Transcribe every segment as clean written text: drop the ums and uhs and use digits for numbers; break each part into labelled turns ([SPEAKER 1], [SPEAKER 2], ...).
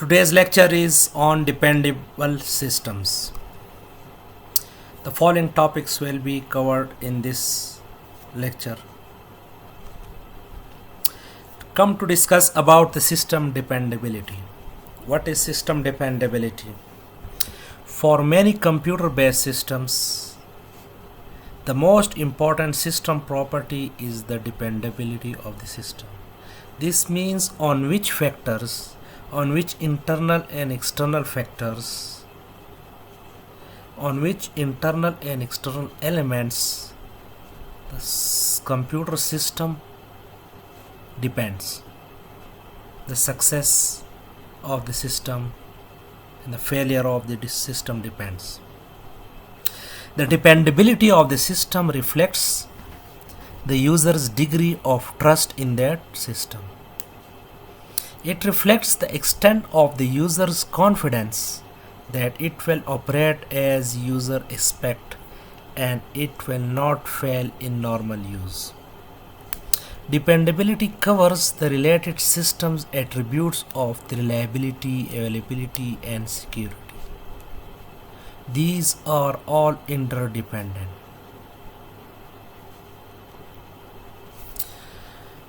[SPEAKER 1] Today's lecture is on dependable systems. The following topics will be covered in this lecture. Come to discuss about the system dependability. What is system dependability? For many computer-based systems, the most important system property is the dependability of the system. This means on which internal and external factors, on which internal and external elements the computer system depends. The success of the system and the failure of the system depends. The dependability of the system reflects the user's degree of trust in that system. It reflects the extent of the user's confidence that it will operate as user expect and it will not fail in normal use. Dependability covers the related systems attributes of the reliability, availability, and security. These are all interdependent.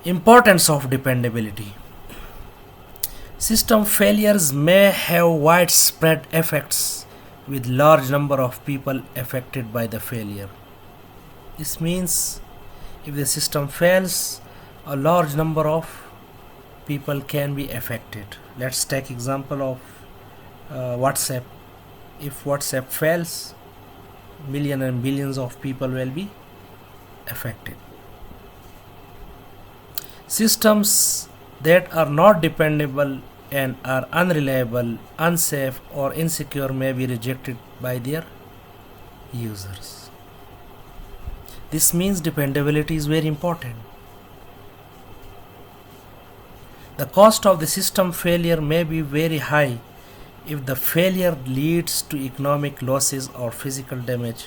[SPEAKER 1] Importance of dependability. System failures may have widespread effects with large number of people affected by the failure. This means if the system fails, a large number of people can be affected. Let's take example of WhatsApp. If WhatsApp fails, millions and billions of people will be affected. Systems that are not dependable and are unreliable, unsafe, or insecure may be rejected by their users. This means dependability is very important. The cost of the system failure may be very high if the failure leads to economic losses or physical damage.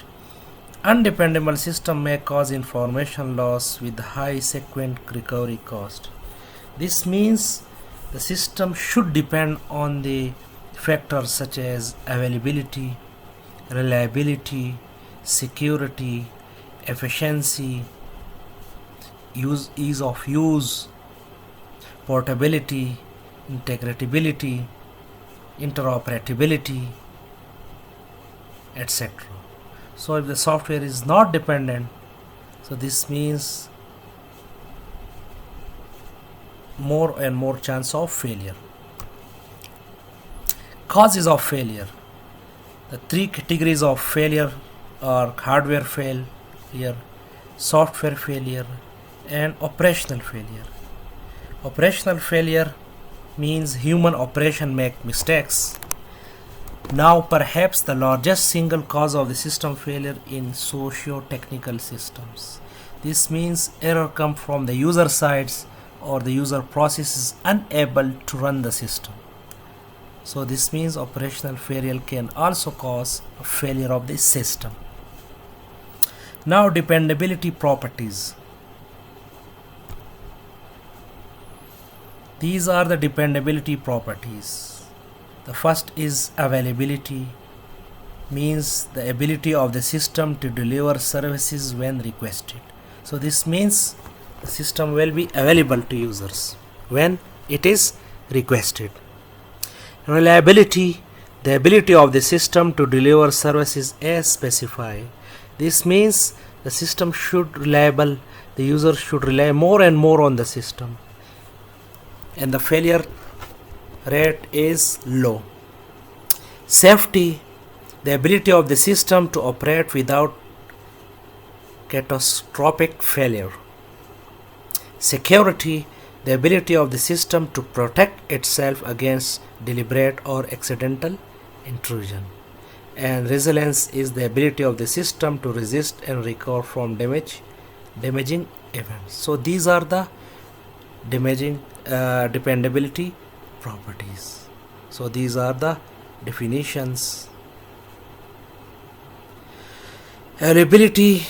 [SPEAKER 1] Undependable system may cause information loss with high sequent recovery cost. This means the system should depend on the factors such as availability, reliability, security, efficiency, ease of use, portability, integrability, interoperability, etc. So if the software is not dependent, so this means more and more chance of failure. Causes of failure. The three categories of failure are hardware failure, software failure, and operational failure. Operational failure means human operation make mistakes. Now perhaps the largest single cause of the system failure in socio-technical systems. This means error come from the user sides or the user process is unable to run the system. So this means operational failure can also cause a failure of the system. Now dependability properties. These are the dependability properties. The first is availability, means the ability of the system to deliver services when requested. So this means the system will be available to users when it is requested. Reliability, the ability of the system to deliver services as specified. This means the system should reliable, the user should rely more and more on the system, and the failure rate is low. Safety, the ability of the system to operate without catastrophic failure. Security, the ability of the system to protect itself against deliberate or accidental intrusion. And resilience is the ability of the system to resist and recover from damaging events. So these are the dependability properties. So these are the definitions. Availability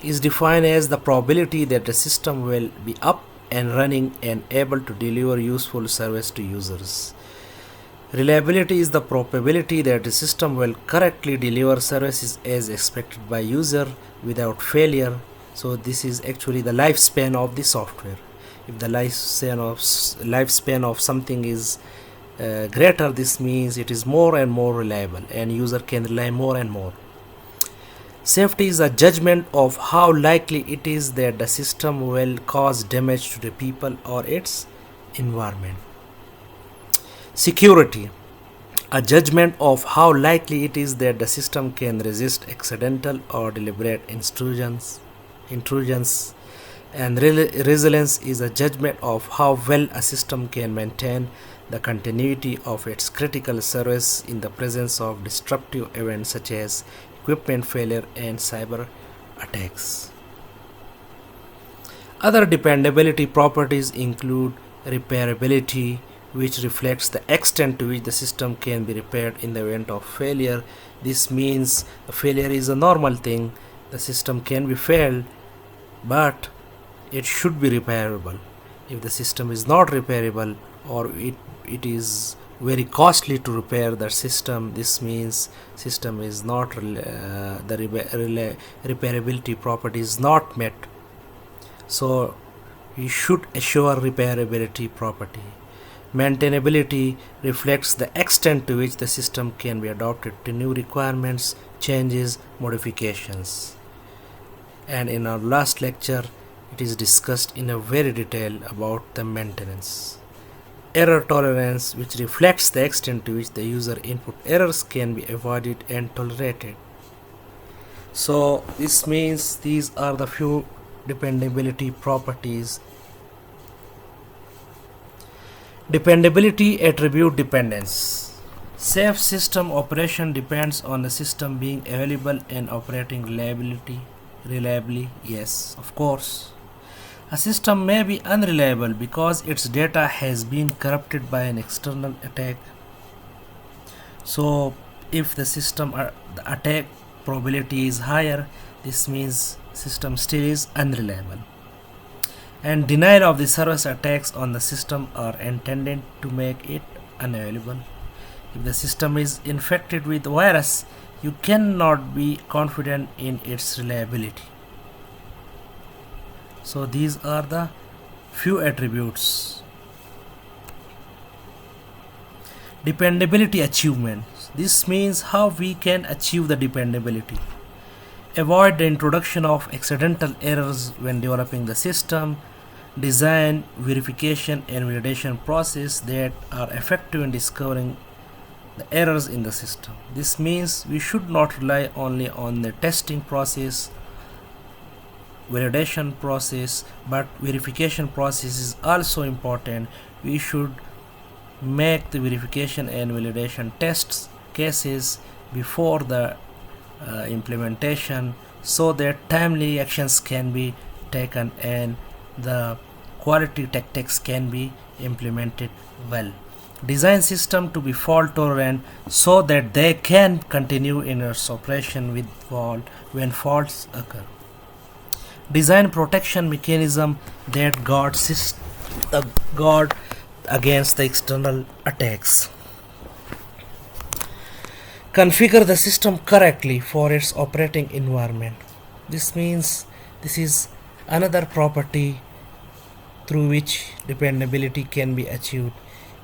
[SPEAKER 1] is defined as the probability that the system will be up and running and able to deliver useful service to users. Reliability is the probability that the system will correctly deliver services as expected by user without failure. So this is actually the lifespan of the software. If the lifespan of something is greater, this means it is more and more reliable and user can rely more and more. Safety is a judgment of how likely it is that the system will cause damage to the people or its environment. Security, a judgment of how likely it is that the system can resist accidental or deliberate intrusions. And resilience is a judgment of how well a system can maintain the continuity of its critical service in the presence of disruptive events such as equipment failure and cyber attacks. Other dependability properties include repairability, which reflects the extent to which the system can be repaired in the event of failure. This means a failure is a normal thing. The system can be failed, but it should be repairable. If the system is not repairable or it is very costly to repair the system, this means system is not the repairability property is not met. So we should assure repairability property. Maintainability reflects the extent to which the system can be adapted to new requirements, changes, modifications. And in our last lecture, it is discussed in a very detail about the maintenance. Error tolerance, which reflects the extent to which the user input errors can be avoided and tolerated. So this means these are the few dependability properties. Dependability attribute dependence. Safe system operation depends on the system being available and operating reliably. Yes, of course. A system may be unreliable because its data has been corrupted by an external attack. So if the the attack probability is higher, this means system still is unreliable. And denial of the service attacks on the system are intended to make it unavailable. If the system is infected with virus, you cannot be confident in its reliability. So these are the few attributes. Dependability achievements. This means how we can achieve the dependability. Avoid the introduction of accidental errors when developing the system. Design, verification and validation process that are effective in discovering the errors in the system. This means we should not rely only on the testing process, validation process, but verification process is also important. We should make the verification and validation tests cases before the implementation so that timely actions can be taken and the quality tactics can be implemented well. Design system to be fault tolerant so that they can continue in its operation with fault when faults occur. Design protection mechanism that guard against the external attacks. Configure the system correctly for its operating environment. This means this is another property through which dependability can be achieved.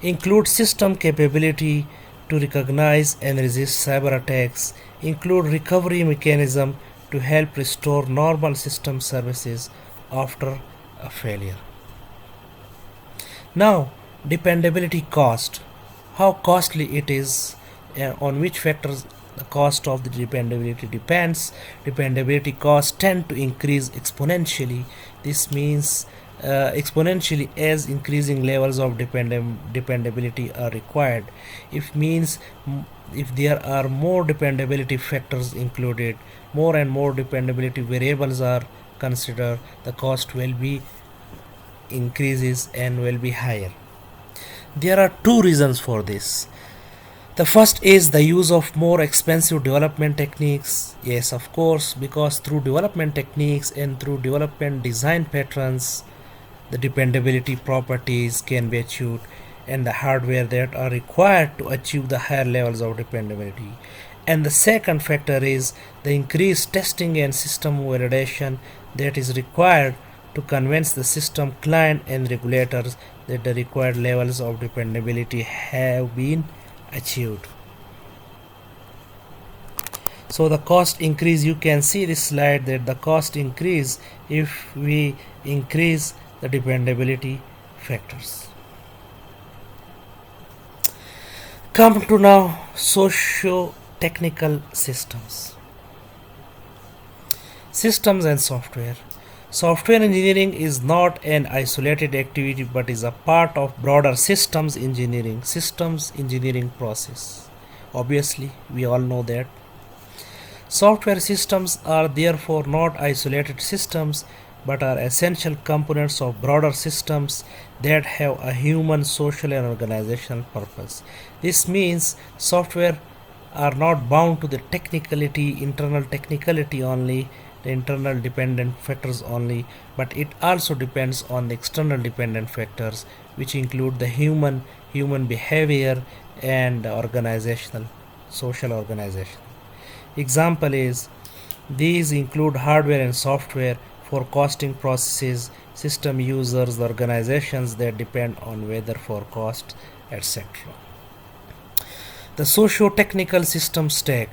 [SPEAKER 1] Include system capability to recognize and resist cyber attacks. Include recovery mechanism to help restore normal system services after a failure. Now, dependability cost. How costly it is, on which factors the cost of the dependability depends. Dependability costs tend to increase exponentially. This means exponentially as increasing levels of dependability are required. If there are more dependability factors included, more and more dependability variables are considered, the cost will be increases and will be higher. There are two reasons for this. The first is the use of more expensive development techniques. Yes, of course, because through development techniques and through development design patterns, the dependability properties can be achieved. and the hardware that are required to achieve the higher levels of dependability. And the second factor is the increased testing and system validation that is required to convince the system client and regulators that the required levels of dependability have been achieved. So the cost increase, you can see this slide that the cost increase if we increase the dependability factors. Come to now socio-technical systems. Systems and software. Software engineering is not an isolated activity but is a part of broader systems engineering process. Obviously, we all know that. Software systems are therefore not isolated systems but are essential components of broader systems that have a human, social, and organizational purpose. This means software are not bound to the internal technicality only, the internal dependent factors only, but it also depends on the external dependent factors, which include the human behavior and organizational, social organization. Example is these include hardware and software, forecasting processes, system users, organizations that depend on weather forecast, etc. The socio-technical system stack.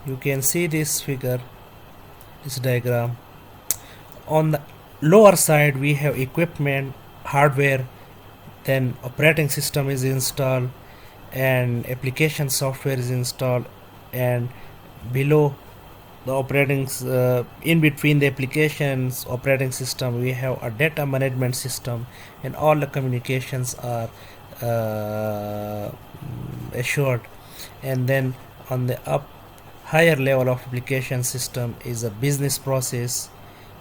[SPEAKER 1] You can see this figure, this diagram. On the lower side we have equipment, hardware, then operating system is installed and application software is installed, and below the in between the applications operating system we have a data management system, and all the communications are assured. And then on the higher level of application system is a business process,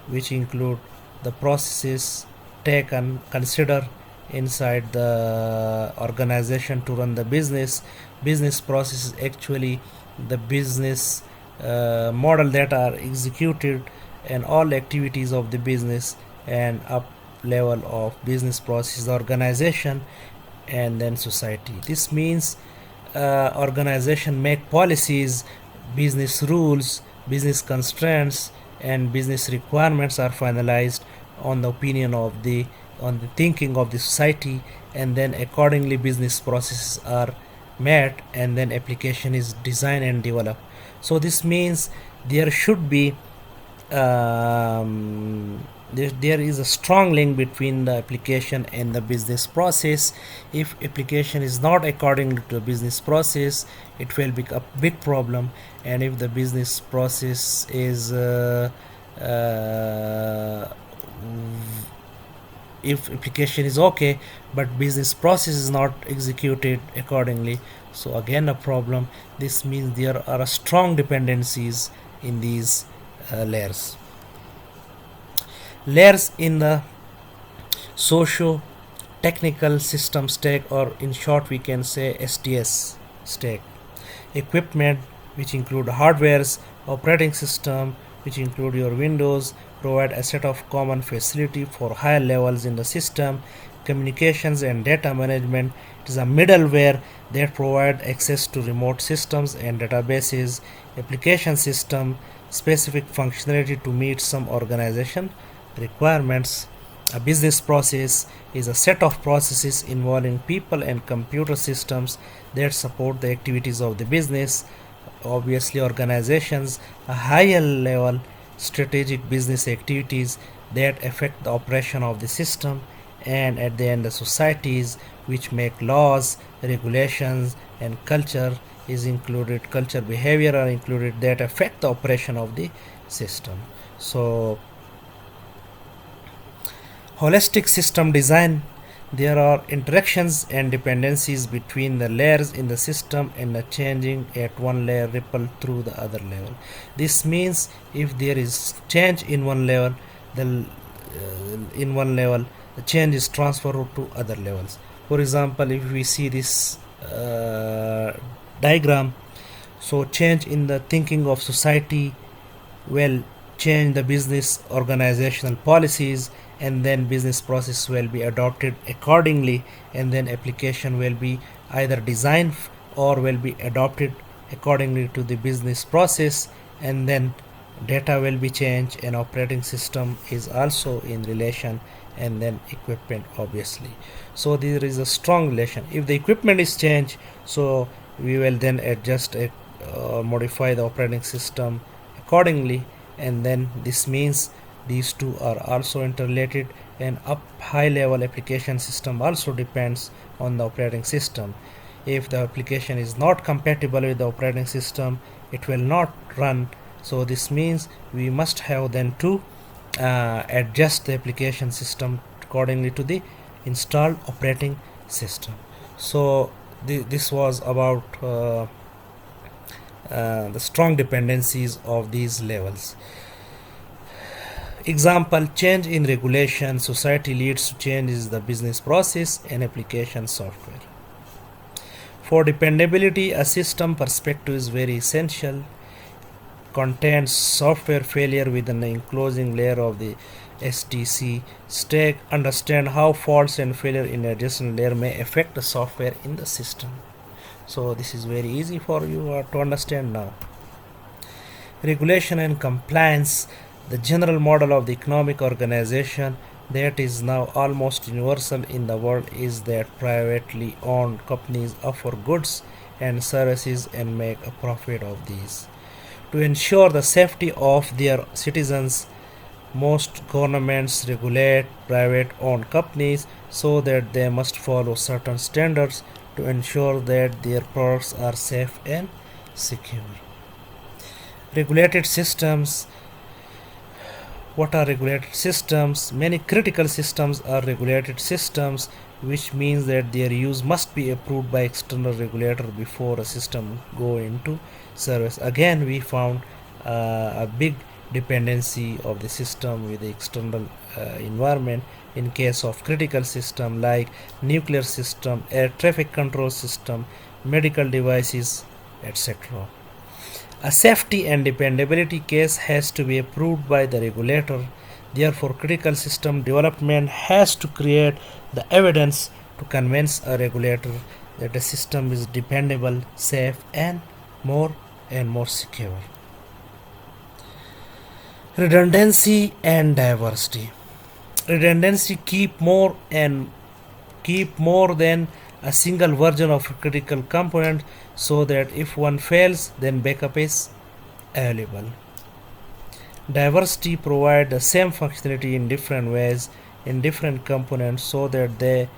[SPEAKER 1] which include the processes taken consider inside the organization to run the business. Business process is actually the business model that are executed and all activities of the business, and up level of business process organization and then society. This means organization make policies, business rules, business constraints, and business requirements are finalized on the opinion of the thinking of the society, and then accordingly business processes are met, and then application is designed and developed. So this means there should be there is a strong link between the application and the business process. If application is not according to the business process, it will be a big problem, and if the business process is if application is okay but business process is not executed accordingly, so again a problem. This means there are strong dependencies in these layers in the socio-technical system stack, or in short we can say STS stack. Equipment, which include hardwares, operating system, which include your Windows, provide a set of common facility for higher levels in the system. Communications and data management, it is a middleware that provide access to remote systems and databases. Application system, specific functionality to meet some organization requirements. A business process is a set of processes involving people and computer systems that support the activities of the business. Obviously organizations, a higher level strategic business activities that affect the operation of the system, and at the end the societies which make laws, regulations, and culture is included, culture behavior are included that affect the operation of the system. So holistic system design, there are interactions and dependencies between the layers in the system, and the changing at one layer ripple through the other level. This means if there is change in one level, the change is transferred to other levels. For example, if we see this diagram, so change in the thinking of society will change the business organizational policies, and then business process will be adopted accordingly, and then application will be either designed or will be adopted accordingly to the business process, and then data will be changed, and operating system is also in relation, and then equipment obviously. So there is a strong relation. If the equipment is changed, so we will then adjust it, modify the operating system accordingly, and then this means these two are also interrelated, and up high level application system also depends on the operating system. If the application is not compatible with the operating system, it will not run. So this means we must have then to adjust the application system accordingly to the installed operating system. So this was about the strong dependencies of these levels. Example: change in regulation society leads to changes in the business process and application software. For dependability, a system perspective is very essential. Contains software failure within the enclosing layer of the STC stack. Understand how faults and failure in adjacent layer may affect the software in the system. So this is very easy for you to understand now. Regulation and compliance. The general model of the economic organization that is now almost universal in the world is that privately owned companies offer goods and services and make a profit of these. To ensure the safety of their citizens, most governments regulate private owned companies so that they must follow certain standards to ensure that their products are safe and secure. Regulated systems. What are regulated systems? Many critical systems are regulated systems, which means that their use must be approved by external regulator before a system go into service. Again, we found a big dependency of the system with the external environment in case of critical system like nuclear system, air traffic control system, medical devices, etc. A safety and dependability case has to be approved by the regulator. Therefore, critical system development has to create the evidence to convince a regulator that the system is dependable, safe, and more secure. Redundancy and diversity. Redundancy keep more than a single version of a critical component so that if one fails, then backup is available. Diversity provide the same functionality in different ways in different components so that they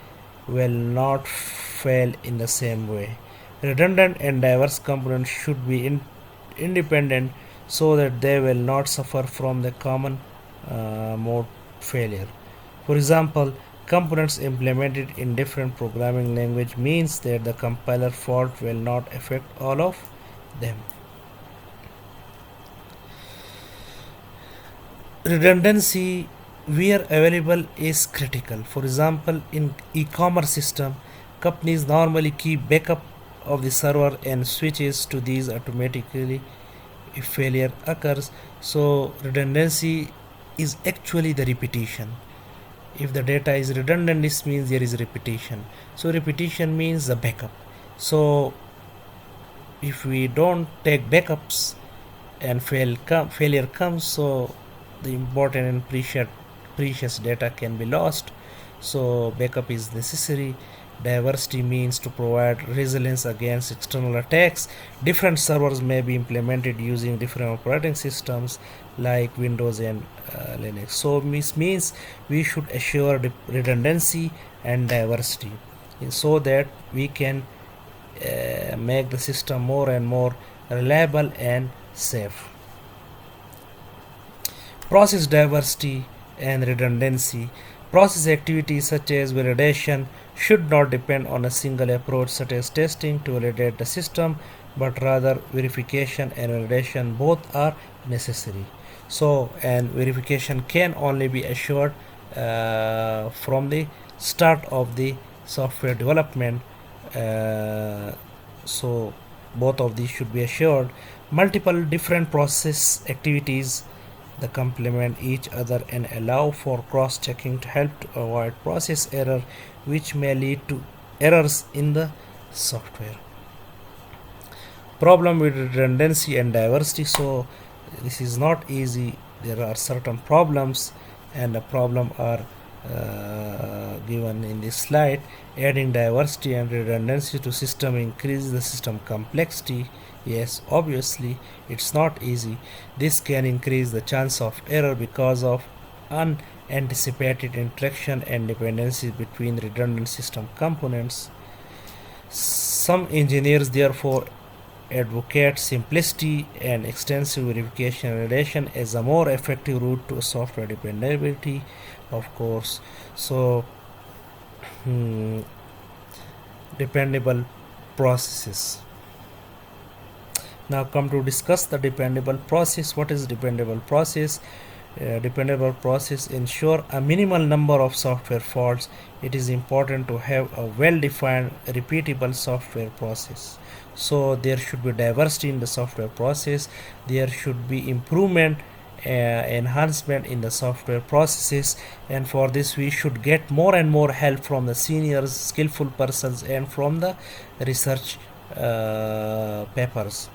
[SPEAKER 1] will not fail in the same way. Redundant and diverse components should be independent so that they will not suffer from the common mode failure. For example, components implemented in different programming language means that the compiler fault will not affect all of them. Redundancy where available is critical. For example, in e-commerce system, companies normally keep backup of the server and switches to these automatically if failure occurs. So redundancy is actually the repetition. If the data is redundant, this means there is repetition. So repetition means the backup. So if we don't take backups and failure comes, so the important and precious data can be lost. So backup is necessary. Diversity means to provide resilience against external attacks. Different servers may be implemented using different operating systems like Windows and Linux. So this means we should assure redundancy and diversity so that we can make the system more and more reliable and safe. Process diversity and redundancy. Process activities such as validation should not depend on a single approach such as testing to validate the system, but rather verification and validation both are necessary. So, and verification can only be assured from the start of the software development. So both of these should be assured. Multiple different process activities They complement each other and allow for cross-checking to help to avoid process error, which may lead to errors in the software. Problem with redundancy and diversity. So this is not easy. There are certain problems, and the problem are given in this slide. Adding diversity and redundancy to system increases the system complexity. Yes, obviously it's not easy. This can increase the chance of error because of unanticipated interaction and dependencies between redundant system components. Some engineers therefore advocate simplicity and extensive verification and validation as a more effective route to software dependability, of course. So, dependable processes. Now come to discuss the dependable process. What is dependable process? Dependable process ensure a minimal number of software faults. It is important to have a well-defined repeatable software process. So there should be diversity in the software process. There should be improvement, enhancement in the software processes, and for this we should get more and more help from the seniors, skillful persons, and from the research papers.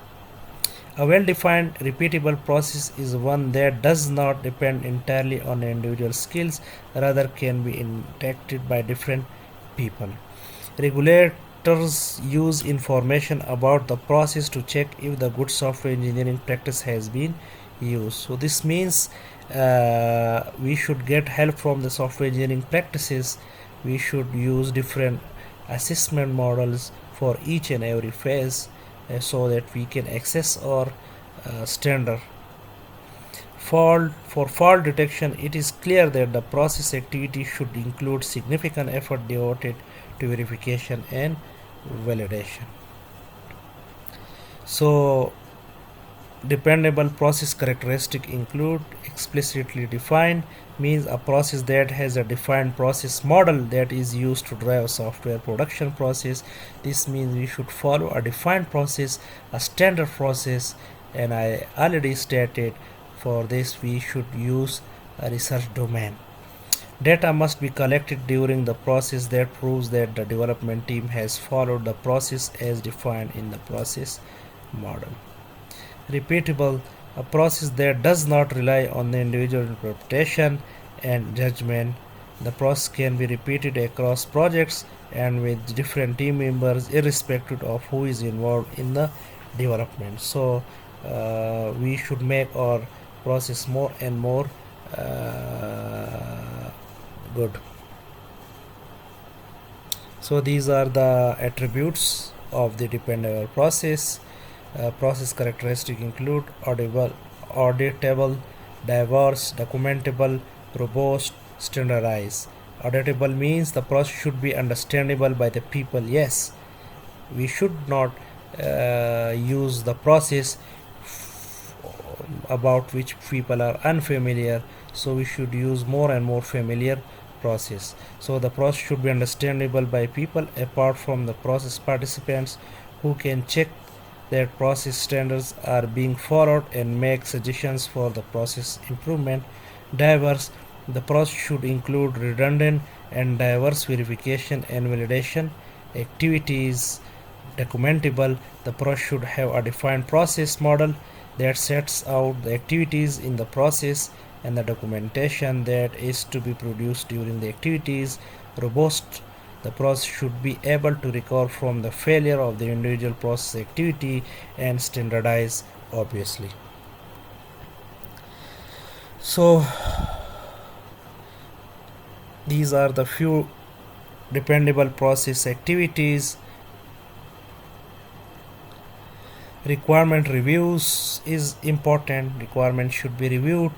[SPEAKER 1] A well-defined, repeatable process is one that does not depend entirely on individual skills, rather can be interacted by different people. Regulators use information about the process to check if the good software engineering practice has been used. So this means we should get help from the software engineering practices. We should use different assessment models for each and every phase, so that we can access our standard. For fault detection, it is clear that the process activity should include significant effort devoted to verification and validation. So dependable process characteristic include explicitly defined, means a process that has a defined process model that is used to drive software production process. This means we should follow a defined process, a standard process, and I already stated for this we should use a research domain. Data must be collected during the process that proves that the development team has followed the process as defined in the process model. Repeatable, a process that does not rely on the individual interpretation and judgment. The process can be repeated across projects and with different team members, irrespective of who is involved in the development. So we should make our process more and more good. So these are the attributes of the dependable process. Process characteristics include auditable, diverse, documentable, robust, standardized. Auditable means the process should be understandable by the people. Yes, we should not use the process about which people are unfamiliar, so we should use more and more familiar process. So the process should be understandable by people apart from the process participants, who can check that process standards are being followed and make suggestions for the process improvement. Diverse, the process should include redundant and diverse verification and validation activities. Documentable, the process should have a defined process model that sets out the activities in the process and the documentation that is to be produced during the activities. Robust, the process should be able to recover from the failure of the individual process activity, and standardize, obviously. So these are the few dependable process activities. Requirement reviews is important. Requirements should be reviewed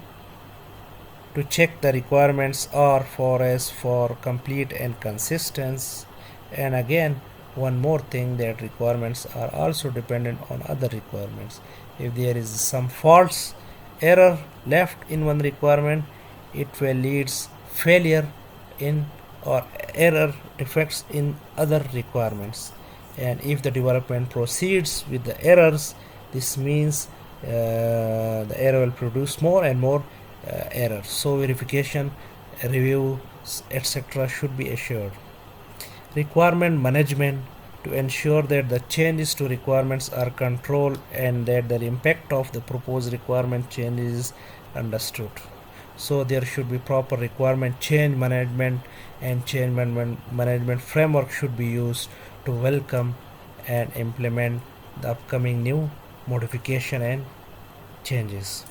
[SPEAKER 1] to check the requirements are for complete and consistent. And again, one more thing, that requirements are also dependent on other requirements. If there is some false error left in one requirement, it will leads failure in or error defects in other requirements. And if the development proceeds with the errors, this means the error will produce more and more error. So verification, review, etc. should be assured. Requirement management, to ensure that the changes to requirements are controlled and that the impact of the proposed requirement change is understood. So there should be proper requirement change management, and change management framework should be used to welcome and implement the upcoming new modification and changes.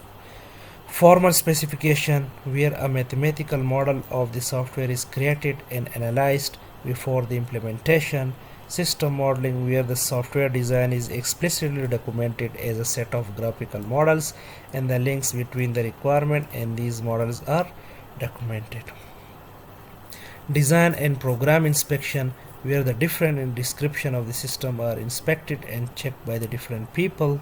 [SPEAKER 1] Formal specification, where a mathematical model of the software is created and analyzed before the implementation. System modeling, where the software design is explicitly documented as a set of graphical models and the links between the requirement and these models are documented. Design and program inspection, where the different description of the system are inspected and checked by the different people.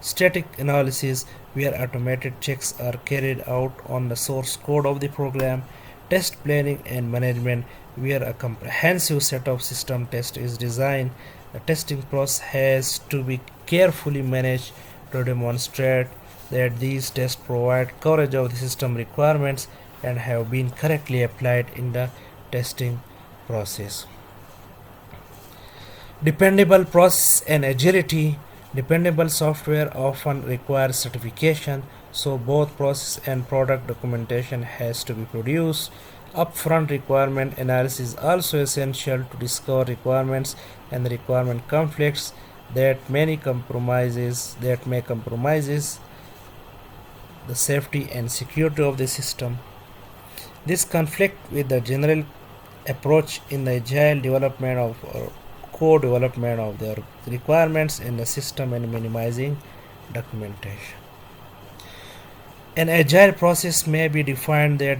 [SPEAKER 1] Static analysis, where automated checks are carried out on the source code of the program. Test planning and management, where a comprehensive set of system tests is designed. The testing process has to be carefully managed to demonstrate that these tests provide coverage of the system requirements and have been correctly applied in the testing process. Dependable process and agility. Dependable software often requires certification, so both process and product documentation has to be produced. Upfront requirement analysis is also essential to discover requirements and requirement conflicts that may compromise the safety and security of the system. This conflict with the general approach in the agile development of co-development of the requirements in the system and minimizing documentation. An agile process may be defined that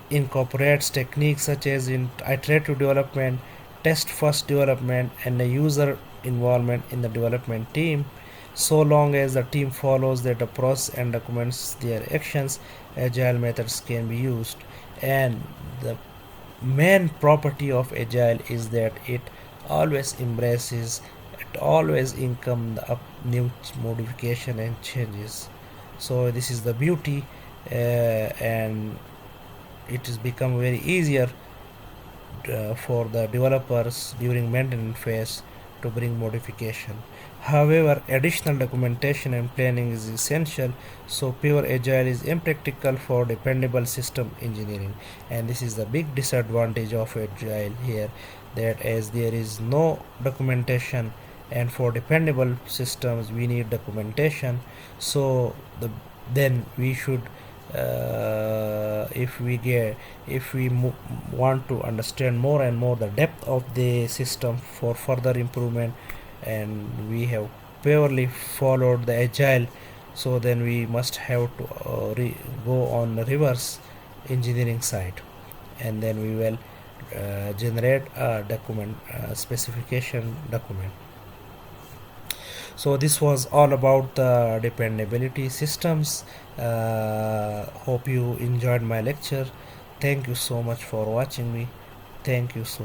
[SPEAKER 1] incorporates techniques such as iterative development, test first development, and the user involvement in the development team. So long as the team follows that process and documents their actions, agile methods can be used. And the main property of agile is that it always embraces, it always income the new modification and changes. So this is the beauty, and it has become very easier for the developers during maintenance phase to bring modification. However, additional documentation and planning is essential, so pure agile is impractical for dependable system engineering. And this is the big disadvantage of agile here, that as there is no documentation, and for dependable systems we need documentation. So then we should, if we want to understand more and more the depth of the system for further improvement, and we have purely followed the agile, so then we must have to go on the reverse engineering side, and then we will generate a document, specification document. So this was all about the dependability systems. Hope you enjoyed my lecture. Thank you so much for watching me. Thank you so